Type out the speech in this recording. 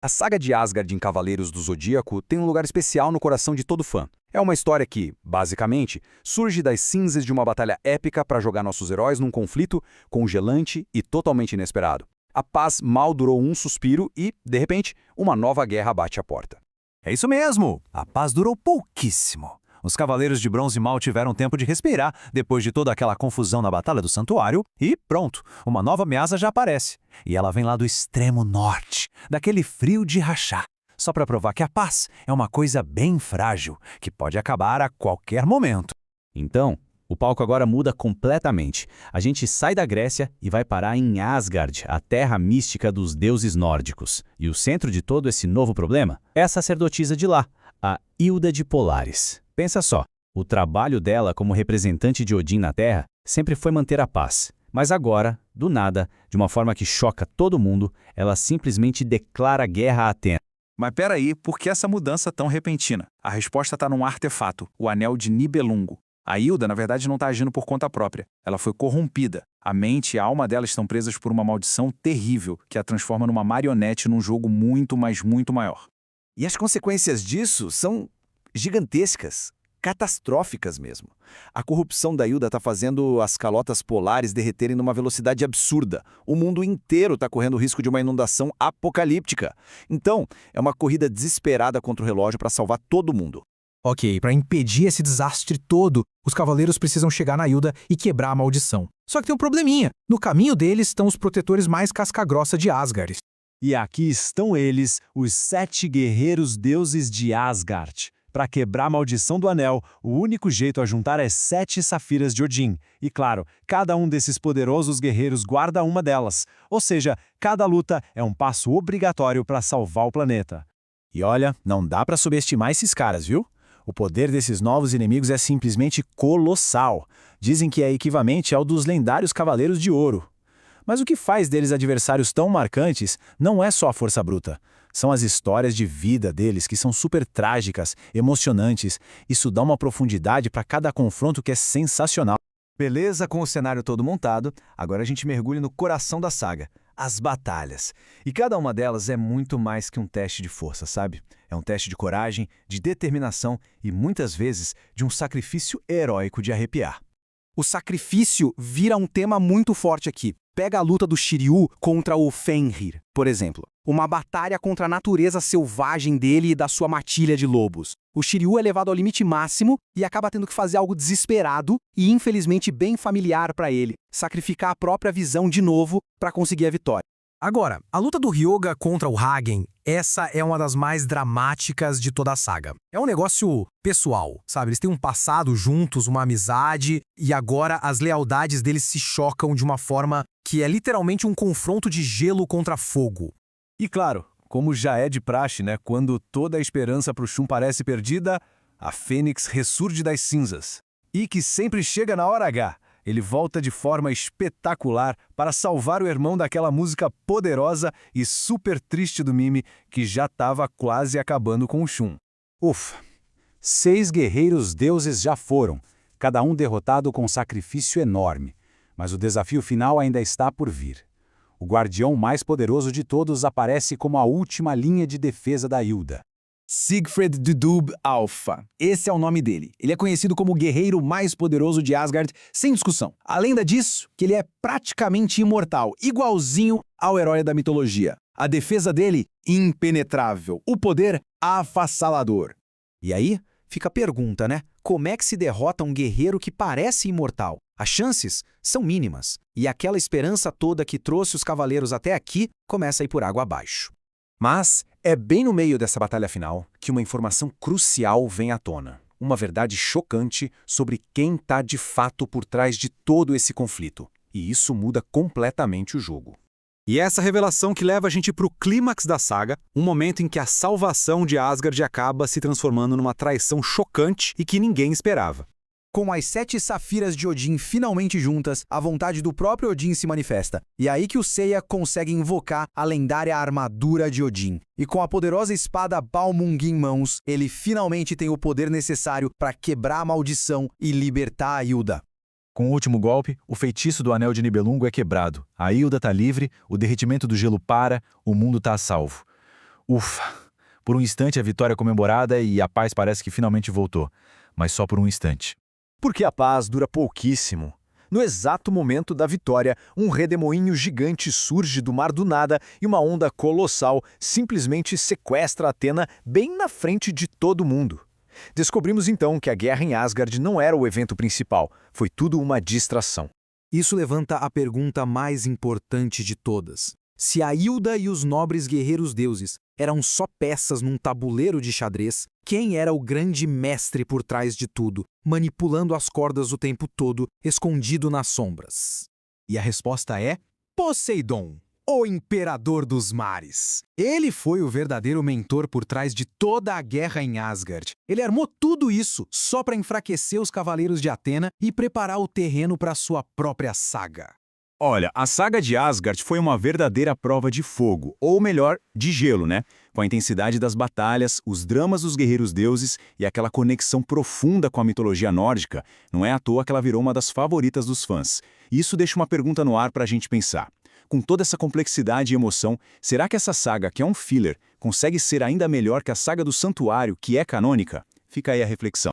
A saga de Asgard em Cavaleiros do Zodíaco tem um lugar especial no coração de todo fã. É uma história que, basicamente, surge das cinzas de uma batalha épica para jogar nossos heróis num conflito congelante e totalmente inesperado. A paz mal durou um suspiro e, de repente, uma nova guerra bate à porta. É isso mesmo! A paz durou pouquíssimo. Os Cavaleiros de Bronze mal tiveram tempo de respirar depois de toda aquela confusão na Batalha do Santuário e pronto, uma nova ameaça já aparece. E ela vem lá do extremo norte, daquele frio de rachar. Só para provar que a paz é uma coisa bem frágil, que pode acabar a qualquer momento. Então, o palco agora muda completamente. A gente sai da Grécia e vai parar em Asgard, a terra mística dos deuses nórdicos. E o centro de todo esse novo problema é a sacerdotisa de lá, a Hilda de Polaris. Pensa só, o trabalho dela como representante de Odin na Terra sempre foi manter a paz. Mas agora, do nada, de uma forma que choca todo mundo, ela simplesmente declara guerra a Atena. Mas peraí, por que essa mudança tão repentina? A resposta está num artefato, o Anel de Nibelungo. A Hilda, na verdade, não está agindo por conta própria. Ela foi corrompida. A mente e a alma dela estão presas por uma maldição terrível que a transforma numa marionete num jogo muito, mas muito maior. E as consequências disso são gigantescas, catastróficas mesmo. A corrupção da Hilda está fazendo as calotas polares derreterem numa velocidade absurda. O mundo inteiro está correndo o risco de uma inundação apocalíptica. Então, é uma corrida desesperada contra o relógio para salvar todo mundo. Ok, para impedir esse desastre todo, os cavaleiros precisam chegar na Hilda e quebrar a maldição. Só que tem um probleminha. No caminho deles estão os protetores mais casca-grossa de Asgard. E aqui estão eles, os 7 guerreiros deuses de Asgard. Para quebrar a maldição do anel, o único jeito a juntar é 7 safiras de Odin. E claro, cada um desses poderosos guerreiros guarda uma delas. Ou seja, cada luta é um passo obrigatório para salvar o planeta. E olha, não dá para subestimar esses caras, viu? O poder desses novos inimigos é simplesmente colossal. Dizem que é equivalente ao dos lendários Cavaleiros de Ouro. Mas o que faz deles adversários tão marcantes não é só a força bruta. São as histórias de vida deles que são super trágicas, emocionantes. Isso dá uma profundidade para cada confronto que é sensacional. Beleza, com o cenário todo montado, agora a gente mergulha no coração da saga, as batalhas. E cada uma delas é muito mais que um teste de força, sabe? É um teste de coragem, de determinação e, muitas vezes, de um sacrifício heróico de arrepiar. O sacrifício vira um tema muito forte aqui. Pega a luta do Shiryu contra o Fenrir, por exemplo. Uma batalha contra a natureza selvagem dele e da sua matilha de lobos. O Shiryu é levado ao limite máximo e acaba tendo que fazer algo desesperado e infelizmente bem familiar para ele. Sacrificar a própria visão de novo para conseguir a vitória. Agora, a luta do Ryoga contra o Hagen, essa é uma das mais dramáticas de toda a saga. É um negócio pessoal, sabe? Eles têm um passado juntos, uma amizade, e agora as lealdades deles se chocam de uma forma que é literalmente um confronto de gelo contra fogo. E claro, como já é de praxe, né? Quando toda a esperança para o Shun parece perdida, a Fênix ressurge das cinzas. E que sempre chega na hora H. Ele volta de forma espetacular para salvar o irmão daquela música poderosa e super triste do Mimi que já estava quase acabando com o Shun. Ufa! 6 guerreiros deuses já foram, cada um derrotado com um sacrifício enorme. Mas o desafio final ainda está por vir. O guardião mais poderoso de todos aparece como a última linha de defesa da Hilda. Siegfried Dudub Alpha. Esse é o nome dele. Ele é conhecido como o guerreiro mais poderoso de Asgard, sem discussão. Além disso, que ele é praticamente imortal, igualzinho ao herói da mitologia. A defesa dele, impenetrável. O poder, avassalador. E aí, fica a pergunta, né? Como é que se derrota um guerreiro que parece imortal? As chances são mínimas. E aquela esperança toda que trouxe os cavaleiros até aqui começa a ir por água abaixo. Mas é bem no meio dessa batalha final que uma informação crucial vem à tona. Uma verdade chocante sobre quem está de fato por trás de todo esse conflito. E isso muda completamente o jogo. E essa revelação que leva a gente para o clímax da saga, um momento em que a salvação de Asgard acaba se transformando numa traição chocante e que ninguém esperava. Com as 7 safiras de Odin finalmente juntas, a vontade do próprio Odin se manifesta. E é aí que o Seiya consegue invocar a lendária armadura de Odin. E com a poderosa espada Balmung em mãos, ele finalmente tem o poder necessário para quebrar a maldição e libertar a Hilda. Com o último golpe, o feitiço do Anel de Nibelungo é quebrado. A Hilda está livre, o derretimento do gelo para, o mundo está a salvo. Ufa! Por um instante a vitória é comemorada e a paz parece que finalmente voltou. Mas só por um instante. Porque a paz dura pouquíssimo. No exato momento da vitória, um redemoinho gigante surge do mar do nada e uma onda colossal simplesmente sequestra Atena bem na frente de todo mundo. Descobrimos então que a guerra em Asgard não era o evento principal, foi tudo uma distração. Isso levanta a pergunta mais importante de todas. Se a Hilda e os nobres guerreiros deuses eram só peças num tabuleiro de xadrez, quem era o grande mestre por trás de tudo, manipulando as cordas o tempo todo, escondido nas sombras? E a resposta é Poseidon, o imperador dos mares. Ele foi o verdadeiro mentor por trás de toda a guerra em Asgard. Ele armou tudo isso só para enfraquecer os cavaleiros de Atena e preparar o terreno para sua própria saga. Olha, a saga de Asgard foi uma verdadeira prova de fogo, ou melhor, de gelo, né? Com a intensidade das batalhas, os dramas dos guerreiros deuses e aquela conexão profunda com a mitologia nórdica, não é à toa que ela virou uma das favoritas dos fãs. Isso deixa uma pergunta no ar pra gente pensar. Com toda essa complexidade e emoção, será que essa saga, que é um filler, consegue ser ainda melhor que a saga do Santuário, que é canônica? Fica aí a reflexão.